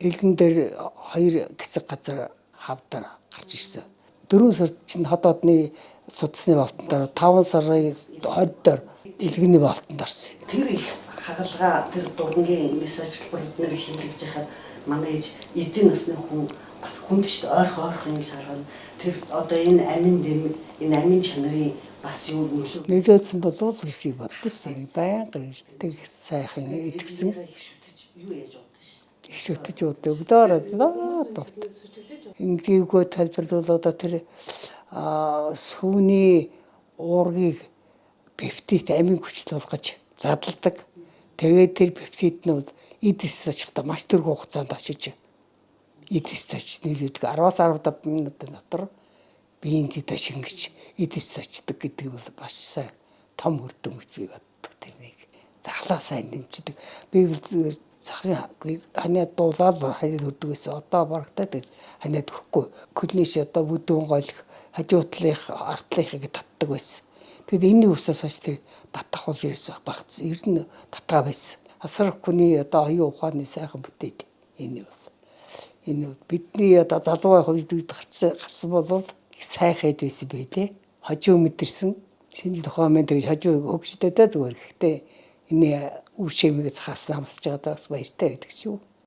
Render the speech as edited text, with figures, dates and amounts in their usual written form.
Элгэн дээр 2 гэсэг газар хавдар гарч ирсэн. 4 сард чинь ходоодны судасны болтоноор 5 сарын 20-доор элгэний болтонд орсон. Тэр их хагалгаа тэр дурангийн мессежлбар эднэр хийлгэж яхад манай эдийн насны хүн бас хүнд шүү дээ ойрхон юм шалгана. Тэр одоо энэ амин дэм энэ амин чанарын бас юу нөлөө нөлөөлсөн болов уу гэж боддоо шүү дээ. Байнга ирдэг сайхан идэгсэн. юу яаж бодож шээ. Их шүтэж өглөөрөө дот. Ингээгөө тайлбарлал одоо тэр сүүний уургийг пептид амин хүчил болгож задалдаг. Тэгээд тэр пептид нь бол эдис очихдоо маш тэрхүү хугацаанд очиж эдис очиж нийлүүлдэг 10-аас 15 минутын дотор биеийн дэд шингэж эдис очдог гэдэг бол маш сайн том үр дүн гэж би боддог тэрнийг. Захлаа сайн дэмждэг. Би бол захын ханаад дуулаад ханаад өрдөг гэсэн. Одоо барагтай гэж ханаад өгөхгүй. Клиниш одоо бүдүүн гойлох хажуутлынх артлынхыг татдаг байсан. Тэгэд энэний усаас хойш тэр татах бол ерөөсөө багц. Ер нь татгаа байсан. Асар хүний одоо оюун ухааны сайхан бүтээд энэ бол. Энэ бидний одоо залуу үед гарсан болвол их сайхад байсан байлээ. Хожуу мэдэрсэн. Шинж тухайн мэн тэгж хожуу хөгждөдөө зүгээр. Гэхдээ энэ үр шимийг хаасан амсаж байгаа бас баяртай байдаг шүү.